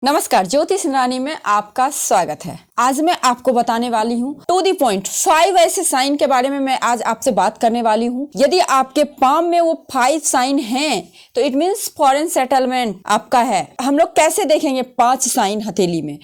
नमस्कार, ज्योति सिंगरानी में आपका स्वागत है। आज मैं आपको बताने वाली हूँ टू दी पॉइंट 5 ऐसे साइन के बारे में मैं आज आपसे बात करने वाली हूँ। यदि आपके पाम में वो 5 साइन हैं तो इट मीन्स फॉरेन सेटलमेंट आपका है। हम लोग कैसे देखेंगे 5 साइन हथेली में?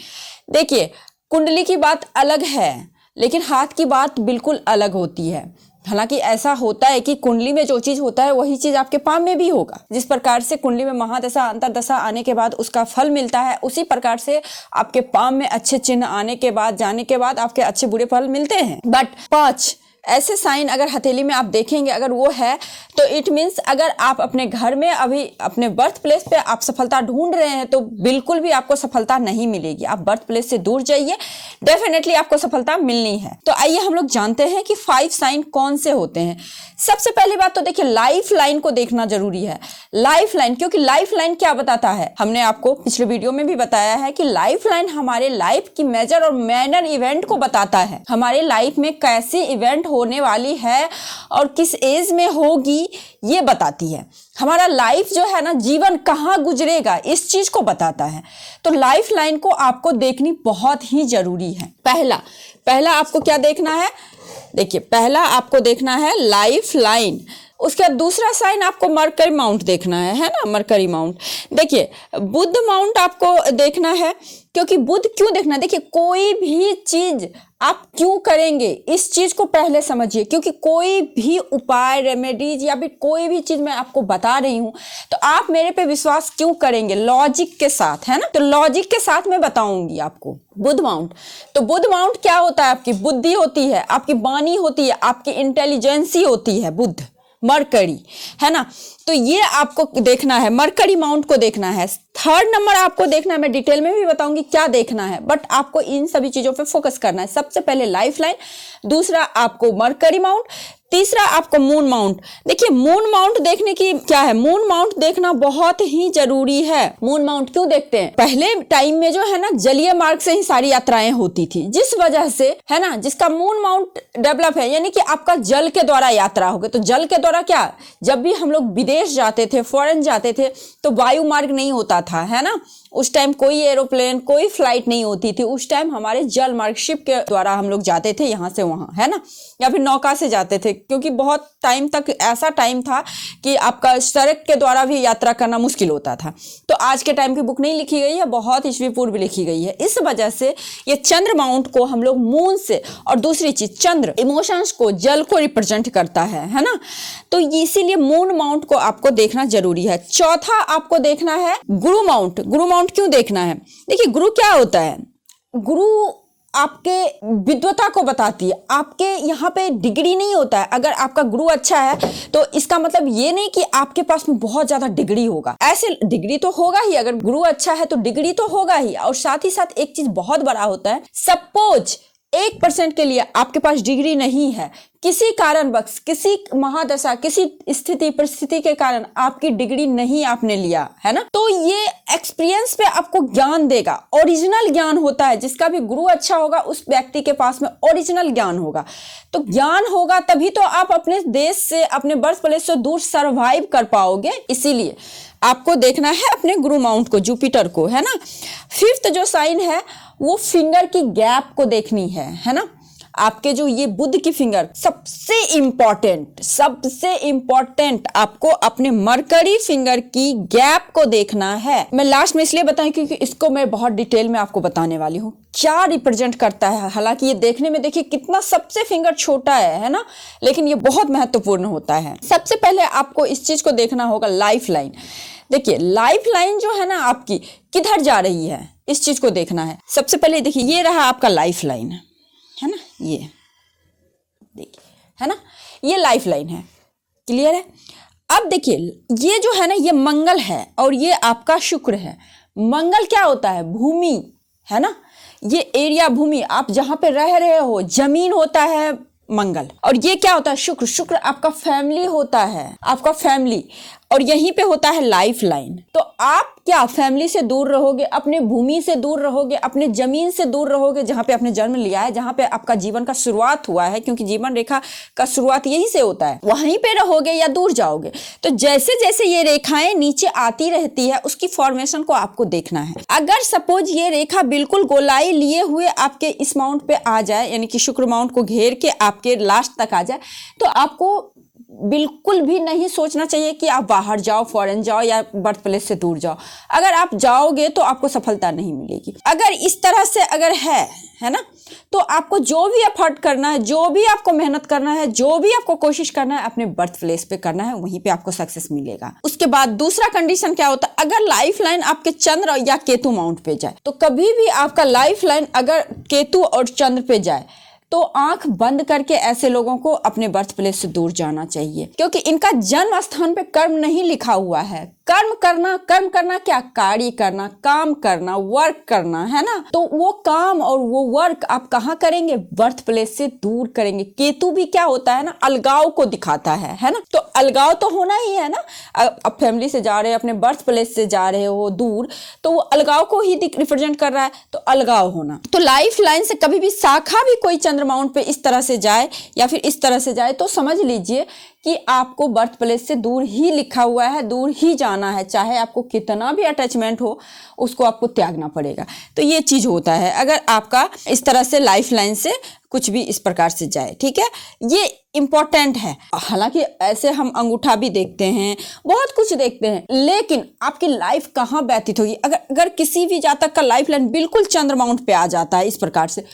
देखिए, कुंडली की बात अलग है लेकिन हाथ की बात बिल्कुल अलग होती है। हालांकि ऐसा होता है कि कुंडली में जो चीज होता है वही चीज आपके पाम में भी होगा। जिस प्रकार से कुंडली में महादशा अंतरदशा आने के बाद उसका फल मिलता है, उसी प्रकार से आपके पाम में अच्छे चिन्ह आने के बाद जाने के बाद आपके अच्छे बुरे फल मिलते हैं। बट 5 ऐसे साइन अगर हथेली में आप देखेंगे, अगर वो है तो इट मीन्स अगर आप अपने घर में अभी अपने बर्थ प्लेस पे आप सफलता ढूंढ रहे हैं तो बिल्कुल भी आपको सफलता नहीं मिलेगी। आप बर्थ प्लेस से दूर जाइए, डेफिनेटली आपको सफलता मिलनी है। तो आइए हम लोग जानते हैं कि 5 साइन कौन से होते हैं। सबसे पहली बात तो देखिए, लाइफ लाइन को देखना जरूरी है। लाइफ लाइन, क्योंकि लाइफ लाइन क्या बताता है, हमने आपको पिछले वीडियो में भी बताया है कि लाइफ लाइन हमारे लाइफ की मेजर और माइनर इवेंट को बताता है। हमारे लाइफ में कैसी इवेंट होने वाली है और किस एज में होगी ये बताती है। हमारा लाइफ जो है ना, जीवन कहाँ गुजरेगा, इस चीज को बताता है। तो लाइफ लाइन को आपको देखनी बहुत ही जरूरी है। पहला आपको क्या देखना है? देखिए, पहला आपको देखना है लाइफ लाइन। उसके बाद दूसरा साइन आपको मरकरी माउंट देखना है ना, मरकरी माउंट। देखिए, बुध माउंट आपको देखना है। क्योंकि बुध क्यों देखना है? देखिए, कोई भी चीज आप क्यों करेंगे इस चीज को पहले समझिए। क्योंकि कोई भी उपाय, रेमेडीज या फिर कोई भी चीज मैं आपको बता रही हूं तो आप मेरे पे विश्वास क्यों करेंगे? लॉजिक के साथ, है ना। तो लॉजिक के साथ मैं बताऊंगी आपको। बुध माउंट, तो बुध माउंट क्या होता है? आपकी बुद्धि होती है, आपकी वाणी होती है, आपकी इंटेलिजेंसी होती है बुध, मरकरी, है ना। तो ये आपको देखना है, मरकरी माउंट को देखना है। थर्ड नंबर आपको देखना है, मैं डिटेल में भी बताऊंगी क्या देखना है, बट आपको इन सभी चीजों पे फोकस करना है। सबसे पहले लाइफ लाइन, दूसरा आपको मरकरी माउंट, तीसरा आपको मून माउंट। देखिए, मून माउंट देखने की क्या है, मून माउंट देखना बहुत ही जरूरी है। मून माउंट क्यों देखते हैं? पहले टाइम में जो है ना, जलीय मार्ग से ही सारी यात्राएं होती थी, जिस वजह से, है ना, जिसका मून माउंट डेवलप है, यानी कि आपका जल के द्वारा यात्रा होगी। तो जल के द्वारा क्या, जब भी हम लोग विदेश जाते थे, फॉरेन जाते थे तो वायु मार्ग नहीं होता था, है ना। उस टाइम कोई एरोप्लेन, कोई फ्लाइट नहीं होती थी। उस टाइम हमारे जल मार्ग, शिप के द्वारा हम लोग जाते थे यहाँ से वहां, है ना, या फिर नौका से जाते थे। क्योंकि बहुत टाइम तक ऐसा टाइम था कि आपका सड़क के द्वारा भी यात्रा करना मुश्किल होता था। तो आज के टाइम की बुक नहीं लिखी गई है, बहुत ईस्वी पूर्व लिखी गई है। इस वजह से ये चंद्र माउंट को हम लोग मून से, और दूसरी चीज चंद्र इमोशंस को, जल को रिप्रेजेंट करता है ना। तो इसीलिए मून माउंट को आपको देखना जरूरी है। चौथा आपको देखना है गुरु माउंट। गुरु माउंट क्यों देखना है? देखिए, गुरु क्या होता है? गुरु आपके विद्वता को बताती है। आपके यहाँ पे डिग्री नहीं होता है। अगर आपका गुरु अच्छा है तो इसका मतलब ये नहीं कि आपके पास में बहुत ज्यादा डिग्री होगा। ऐसे डिग्री तो होगा ही, अगर गुरु अच्छा है तो डिग्री तो होगा ही। और साथ ही साथ एक चीज बहुत बड़ा होता है, सपोज 1% के लिए आपके पास डिग्री नहीं है, किसी कारणवश, किसी महादशा, किसी स्थिति परिस्थिति के कारण आपकी डिग्री नहीं आपने लिया, है ना, तो ये एक्सपीरियंस पे आपको ज्ञान देगा। ओरिजिनल ज्ञान होता है। जिसका भी गुरु अच्छा होगा उस व्यक्ति के पास में ओरिजिनल ज्ञान होगा। तो ज्ञान होगा तभी तो आप अपने देश से, अपने बर्थ प्लेस से दूर सर्वाइव कर पाओगे। इसीलिए आपको देखना है अपने गुरु माउंट को, जुपिटर को, है ना। 5th जो साइन है वो फिंगर की गैप को देखनी है ना। आपके जो ये बुध की फिंगर, सबसे इंपॉर्टेंट आपको अपने मरकरी फिंगर की गैप को देखना है। मैं लास्ट में इसलिए बताऊं क्योंकि इसको मैं बहुत डिटेल में आपको बताने वाली हूँ क्या रिप्रेजेंट करता है। हालांकि ये देखने में देखिए कितना सबसे फिंगर छोटा है ना, लेकिन ये बहुत महत्वपूर्ण होता है। सबसे पहले आपको इस चीज को देखना होगा, लाइफ लाइन। देखिए, लाइफ लाइन जो है ना आपकी किधर जा रही है, इस चीज को देखना है। सबसे पहले देखिए, ये रहा आपका लाइफ लाइन, है ना, ये देखिए, है ना, ये लाइफ लाइन है। क्लियर है? अब देखिए, ये जो है ना, ये मंगल है और ये आपका शुक्र है। मंगल क्या होता है? भूमि, है ना। ये एरिया, भूमि, आप जहां पे रह रहे हो, जमीन होता है मंगल। और ये क्या होता है? शुक्र। शुक्र आपका फैमिली होता है, आपका फैमिली। और यहीं पे होता है लाइफ लाइन। तो आप क्या फैमिली से दूर रहोगे, अपने भूमि से दूर रहोगे, अपने जमीन से दूर रहोगे जहां पे आपने जन्म लिया है, जहां पे आपका जीवन का शुरुआत हुआ है, क्योंकि जीवन रेखा का शुरुआत यहीं से होता है, वहीं पे रहोगे या दूर जाओगे। तो जैसे जैसे ये रेखाएं नीचे आती रहती है उसकी फॉर्मेशन को आपको देखना है। अगर सपोज ये रेखा बिल्कुल गोलाई लिए हुए आपके इस माउंट पे आ जाए, यानी कि शुक्र माउंट को घेर के आपके लास्ट तक आ जाए, तो आपको बिल्कुल भी नहीं सोचना चाहिए कि आप बाहर जाओ, फॉरेन जाओ या बर्थ प्लेस से दूर जाओ। अगर आप जाओगे तो आपको सफलता नहीं मिलेगी। अगर इस तरह से अगर है ना, तो आपको जो भी एफर्ट करना है, जो भी आपको मेहनत करना है, जो भी आपको कोशिश करना है, अपने बर्थ प्लेस पे करना है, वहीं पे आपको सक्सेस मिलेगा। उसके बाद दूसरा कंडीशन क्या होता है, अगर लाइफ लाइन आपके चंद्र या केतु माउंट पे जाए, तो कभी भी आपका लाइफ लाइन अगर केतु और चंद्र पे जाए तो आंख बंद करके ऐसे लोगों को अपने बर्थ प्लेस से दूर जाना चाहिए, क्योंकि इनका जन्म स्थान पे कर्म नहीं लिखा हुआ है। कर्म करना क्या, कार्य करना, काम करना, वर्क करना, है ना। तो वो काम और वो वर्क आप कहाँ करेंगे, बर्थ प्लेस से दूर करेंगे। केतु भी क्या होता है ना, अलगाव को दिखाता है ना। तो अलगाव तो होना ही है ना। अब फैमिली से जा रहे हैं, अपने बर्थ प्लेस से जा रहे हो दूर, तो वो अलगाव को ही रिप्रेजेंट कर रहा है, तो अलगाव होना। तो लाइफ लाइन से कभी भी शाखा भी कोई चंद्र माउंट पे इस तरह से जाए या फिर इस तरह से जाए, तो समझ लीजिए कि आपको बर्थ प्लेस से दूर ही लिखा हुआ है, दूर ही जाना है। चाहे आपको कितना भी अटैचमेंट हो, उसको आपको त्यागना पड़ेगा। तो ये चीज होता है अगर आपका इस तरह से लाइफ लाइन से कुछ भी इस प्रकार से जाए, ठीक है। ये इंपॉर्टेंट है। हालांकि ऐसे हम अंगूठा भी देखते हैं, बहुत कुछ देखते हैं, लेकिन आपकी लाइफ कहाँ व्यतीत होगी। अगर किसी भी जातक का लाइफ लाइन बिल्कुल चंद्र माउंट पे आ जाता है इस प्रकार से,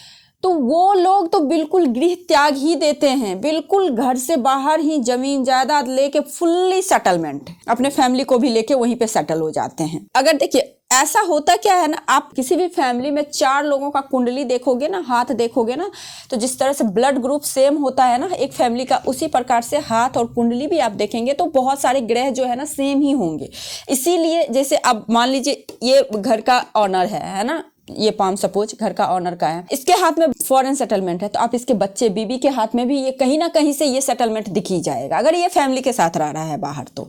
तो वो लोग तो बिल्कुल गृह त्याग ही देते हैं, बिल्कुल घर से बाहर ही जमीन जायदाद लेके फुल्ली सेटलमेंट, अपने फैमिली को भी लेके वहीं पे सेटल हो जाते हैं। अगर देखिए ऐसा होता क्या है ना, आप किसी भी फैमिली में 4 लोगों का कुंडली देखोगे ना, हाथ देखोगे ना, तो जिस तरह से ब्लड ग्रुप सेम होता है ना एक फैमिली का, उसी प्रकार से हाथ और कुंडली भी आप देखेंगे तो बहुत सारे ग्रह जो है ना सेम ही होंगे। इसीलिए जैसे अब मान लीजिए ये घर का ऑनर है ना, ये पाम सपोज घर का ऑनर का है, इसके हाथ में फॉरेन सेटलमेंट है, तो आप इसके बच्चे बीबी के हाथ में भी ये कहीं ना कहीं से ये सेटलमेंट दिख ही जाएगा, अगर ये फैमिली के साथ रह रहा है बाहर तो,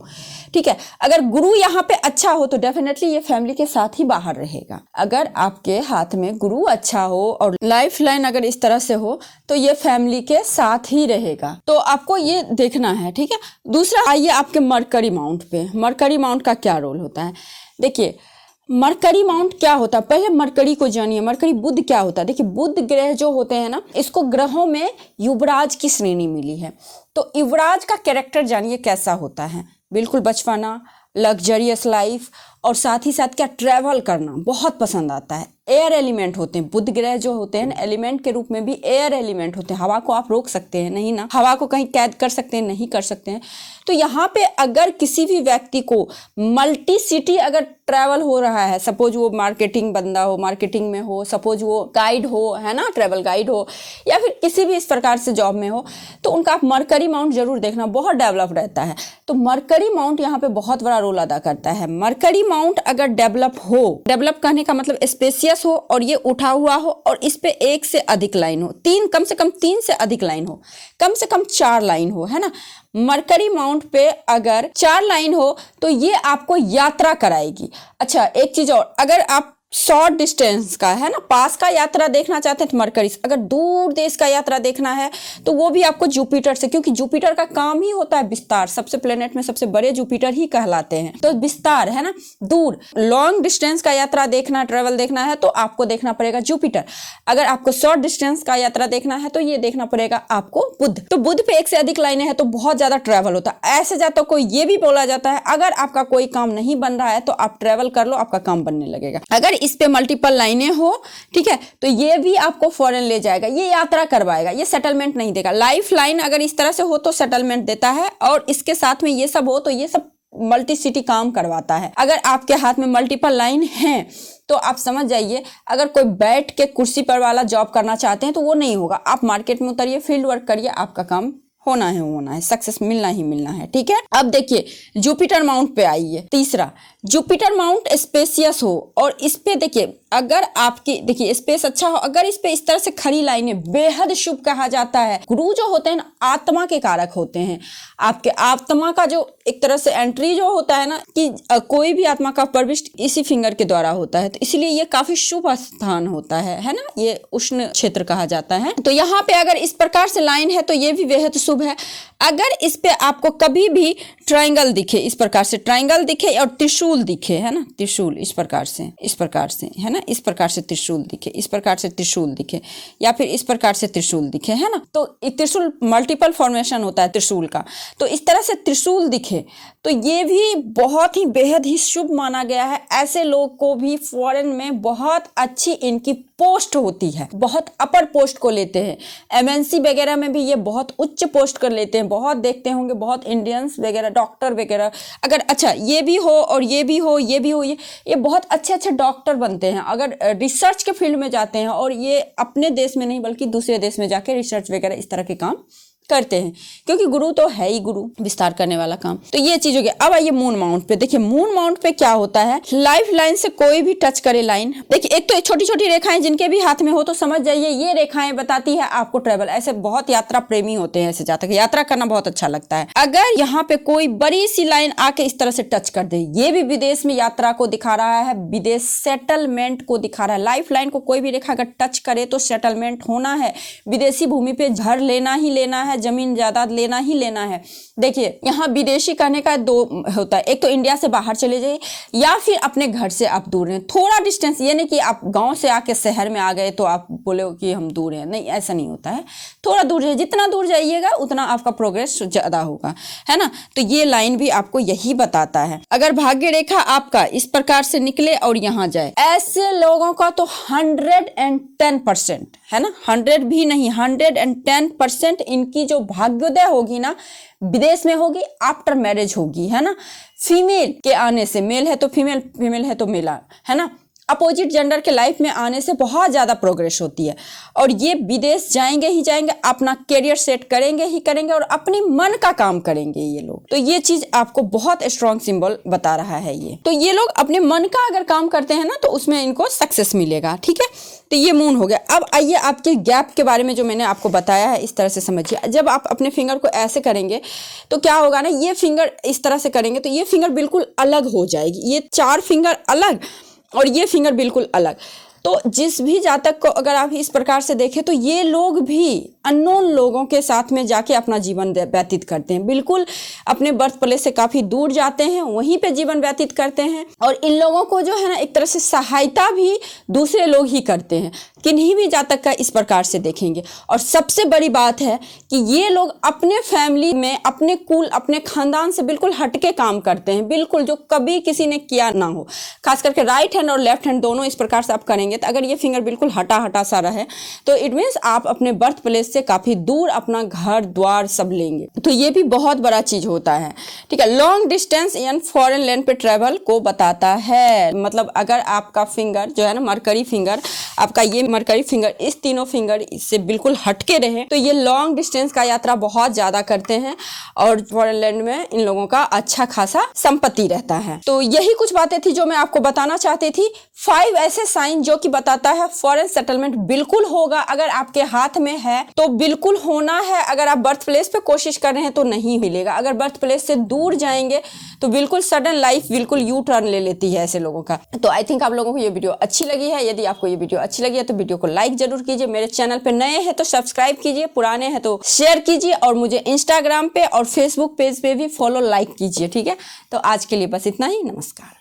ठीक है। अगर गुरु यहाँ पे अच्छा हो तो डेफिनेटली ये फैमिली के साथ ही बाहर रहेगा। अगर आपके हाथ में गुरु अच्छा हो और लाइफ लाइन अगर इस तरह से हो तो ये फैमिली के साथ ही रहेगा। तो आपको ये देखना है, ठीक है। दूसरा आइए आपके मरकरी माउंट पे। मरकरी माउंट का क्या रोल होता है, देखिए मरकरी माउंट क्या होता है, पहले मरकरी को जानिए। मरकरी बुध क्या होता है, देखिए बुध ग्रह जो होते हैं ना, इसको ग्रहों में युवराज की श्रेणी मिली है। तो युवराज का कैरेक्टर जानिए कैसा होता है, बिल्कुल बचपना, लग्जरियस लाइफ, और साथ ही साथ क्या, ट्रैवल करना बहुत पसंद आता है। एयर एलिमेंट होते हैं बुध ग्रह जो होते हैं ना, एलिमेंट के रूप में भी एयर एलिमेंट होते हैं। हवा को आप रोक सकते हैं नहीं ना, हवा को कहीं कैद कर सकते हैं नहीं कर सकते हैं। तो यहाँ पे अगर किसी भी व्यक्ति को मल्टी सिटी अगर ट्रैवल हो रहा है, सपोज वो मार्केटिंग बंदा हो, मार्केटिंग में हो, सपोज वो गाइड हो, है ना, ट्रैवल गाइड हो, या फिर किसी भी इस प्रकार से जॉब में हो, तो उनका मरकरी माउंट जरूर देखना, बहुत डेवलप रहता है। तो मरकरी माउंट यहाँ पे बहुत बड़ा रोल अदा करता है। मरकरी माउंट अगर डेवलप हो, डेवलप कहने का मतलब स्पेसियस हो, और ये उठा हुआ हो, और इस पे 1 से अधिक लाइन हो, कम से कम 3 से अधिक लाइन हो, कम से कम 4 लाइन हो, है ना। मरकरी माउंट पे अगर 4 लाइन हो तो ये आपको यात्रा कराएगी। अच्छा एक चीज और, अगर आप शॉर्ट डिस्टेंस का, है ना, पास का यात्रा देखना चाहते हैं तो मरकरी से, अगर दूर देश का यात्रा देखना है तो वो भी आपको जुपिटर से, क्योंकि जुपिटर का काम ही होता है विस्तार, सबसे प्लेनेट में सबसे बड़े जुपिटर ही कहलाते हैं। तो विस्तार, है ना, दूर लॉन्ग डिस्टेंस का यात्रा देखना, ट्रेवल देखना है तो आपको देखना पड़ेगा जुपिटर। अगर आपको शॉर्ट डिस्टेंस का यात्रा देखना है तो ये देखना पड़ेगा आपको बुध। तो बुध पे 1 से अधिक लाइनें हैं तो बहुत ज्यादा ट्रेवल होता है। ऐसे जातकों को ये भी बोला जाता है अगर आपका कोई काम नहीं बन रहा है तो आप ट्रेवल कर लो, आपका काम बनने लगेगा। अगर इस पे मल्टीपल लाइनें हो, ठीक है, तो ये भी आपको फॉरेन ले जाएगा, ये यात्रा करवाएगा, ये सेटलमेंट नहीं देगा। लाइफ लाइन अगर इस तरह से हो तो सेटलमेंट देता है, और इसके साथ में ये सब हो तो ये सब मल्टी सिटी काम करवाता है। अगर आपके हाथ में मल्टीपल लाइन है तो आप समझ जाइए, अगर कोई बैठ के कुर्सी पर वाला जॉब करना चाहते हैं तो वो नहीं होगा। आप मार्केट में उतरिए, फील्ड वर्क करिए, आपका काम होना है, सक्सेस मिलना ही मिलना है, ठीक है। अब देखिए जुपिटर माउंट पे आइए। तीसरा, जुपिटर माउंट स्पेसियस हो, और इस पे देखिए अगर आपकी देखिए स्पेस अच्छा हो, अगर इस पे इस तरह से खड़ी लाइनें, बेहद शुभ कहा जाता है। गुरु जो होते हैं ना, आत्मा के कारक होते हैं। आपके आत्मा का जो एक तरह से एंट्री जो होता है ना, कि कोई भी आत्मा का प्रविष्ट इसी फिंगर के द्वारा होता है, तो इसलिए ये काफी शुभ स्थान होता है ना, ये उष्ण क्षेत्र कहा जाता है। तो यहाँ पे अगर इस प्रकार से लाइन है तो ये भी बेहद शुभ है। अगर इस पे आपको कभी भी ट्रायंगल दिखे, इस प्रकार से ट्रायंगल दिखे और त्रिशूल दिखे, है ना, त्रिशूल इस प्रकार से है ना, इस प्रकार से त्रिशूल दिखे, इस प्रकार से त्रिशूल दिखे, या फिर इस प्रकार से त्रिशूल दिखे, है ना, तो त्रिशूल मल्टीपल फॉर्मेशन होता है त्रिशूल का। तो इस तरह से त्रिशूल दिखे तो ये भी बहुत ही बेहद ही शुभ माना गया है। ऐसे लोग को भी फॉरेन में बहुत अच्छी इनकी पोस्ट होती है, बहुत अपर पोस्ट को लेते हैं। एमएनसी वगैरह में भी ये बहुत उच्च पोस्ट कर लेते हैं। बहुत देखते होंगे, बहुत इंडियंस वगैरह, डॉक्टर वगैरह, अगर अच्छा ये भी हो और ये भी हो, ये भी हो, ये बहुत अच्छे अच्छे डॉक्टर बनते हैं अगर रिसर्च के फील्ड में जाते हैं, और ये अपने देश में नहीं बल्कि दूसरे देश में जाके रिसर्च वगैरह इस तरह के काम करते हैं, क्योंकि गुरु तो है ही गुरु, विस्तार करने वाला काम। तो ये चीज हो गया। अब आइए मून माउंट पे। देखिए मून माउंट पे क्या होता है, लाइफ लाइन से कोई भी टच करे लाइन, देखिए एक तो छोटी छोटी रेखाएं जिनके भी हाथ में हो तो समझ जाइए ये रेखाएं बताती है आपको ट्रेवल। ऐसे बहुत यात्रा प्रेमी होते हैं, ऐसे जातक यात्रा करना बहुत अच्छा लगता है। अगर यहाँ पे कोई बड़ी सी लाइन आके इस तरह से टच कर दे, ये भी विदेश में यात्रा को दिखा रहा है, विदेश सेटलमेंट को दिखा रहा है। लाइफ लाइन को कोई भी रेखा अगर टच करे तो सेटलमेंट होना है, विदेशी भूमि पे घर लेना ही लेना है, जमीन जायदाद लेना ही लेना है। देखिए यहाँ विदेशी कहने का दो होता है, एक तो इंडिया से बाहर चले जाइए या फिर अपने घर से आप दूर हैं, थोड़ा डिस्टेंस। ये नहीं कि आप गांव से आके शहर में आ गए तो आप बोले कि हम दूर हैं, नहीं, ऐसा नहीं होता है। थोड़ा दूर जाइए, जितना दूर जाइएगा उतना आपका प्रोग्रेस ज्यादा होगा, है ना। तो ये लाइन भी आपको यही बताता है। अगर भाग्य रेखा आपका इस प्रकार से निकले और यहाँ जाए, ऐसे लोगों का तो 110% है ना, 100 भी नहीं, 110% इनकी जो भाग्योदय होगी ना, विदेश में होगी, आफ्टर मैरिज होगी, है ना। फीमेल के आने से, मेल है तो फीमेल, फीमेल है तो मेला, है ना, अपोजिट जेंडर के लाइफ में आने से बहुत ज़्यादा प्रोग्रेस होती है। और ये विदेश जाएंगे ही जाएंगे, अपना करियर सेट करेंगे ही करेंगे और अपनी मन का काम करेंगे ये लोग। तो ये चीज़ आपको बहुत स्ट्रॉन्ग सिंबल बता रहा है ये। तो ये लोग अपने मन का अगर काम करते हैं ना तो उसमें इनको सक्सेस मिलेगा, ठीक है। तो ये मून हो गया। अब आइए आपके गैप के बारे में जो मैंने आपको बताया है इस तरह से समझिए। जब आप अपने फिंगर को ऐसे करेंगे तो क्या होगा ना, ये फिंगर इस तरह से करेंगे तो ये फिंगर बिल्कुल अलग हो जाएगी, ये 4 फिंगर अलग और ये फिंगर बिल्कुल अलग। तो जिस भी जातक को अगर आप इस प्रकार से देखें तो ये लोग भी अननोन लोगों के साथ में जाके अपना जीवन व्यतीत करते हैं, बिल्कुल अपने बर्थ प्लेस से काफ़ी दूर जाते हैं, वहीं पे जीवन व्यतीत करते हैं। और इन लोगों को जो है ना एक तरह से सहायता भी दूसरे लोग ही करते हैं, किन्हीं भी जातक का इस प्रकार से देखेंगे। और सबसे बड़ी बात है कि ये लोग अपने फैमिली में, अपने कुल, अपने खानदान से बिल्कुल हटके काम करते हैं, बिल्कुल जो कभी किसी ने किया ना हो। खास करके राइट हैंड और लेफ्ट हैंड दोनों इस प्रकार से आप करेंगे तो अगर ये फिंगर बिल्कुल हटा हटा सा रहे तो इट मीन्स आप अपने बर्थ प्लेस से काफी दूर अपना घर द्वार सब लेंगे। तो ये भी बहुत बड़ा चीज होता है, ठीक है। लॉन्ग डिस्टेंस यानी फॉरेन लैंड पे ट्रेवल को बताता है। मतलब अगर आपका फिंगर जो है ना, मरकरी फिंगर, आपका ये मरकरी फिंगर इस तीनों फिंगर इससे बिल्कुल हटके रहे तो ये लॉन्ग डिस्टेंस का यात्रा बहुत ज्यादा करते हैं और फॉरेन लैंड में इन लोगों का अच्छा खासा संपत्ति रहता है। तो यही कुछ बातें थी जो मैं आपको बताना चाहती थी। 5 ऐसे साइन जो कि बताता है फॉरेन सेटलमेंट बिल्कुल होगा, अगर आपके हाथ में है तो बिल्कुल होना है। अगर आप बर्थ प्लेस पे कोशिश कर रहे हैं तो नहीं मिलेगा, अगर बर्थ प्लेस से दूर जाएंगे तो बिल्कुल सडन लाइफ बिल्कुल यू टर्न ले लेती है ऐसे लोगों का। तो आई थिंक आप लोगों को ये वीडियो अच्छी लगी है। यदि आपको ये वीडियो अच्छी लगी है तो वीडियो को लाइक जरूर कीजिए, मेरे चैनल पे नए हैं तो सब्सक्राइब कीजिए, पुराने हैं तो शेयर कीजिए और मुझे इंस्टाग्राम पे और फेसबुक पेज पे भी फॉलो लाइक कीजिए, ठीक है। तो आज के लिए बस इतना ही, नमस्कार।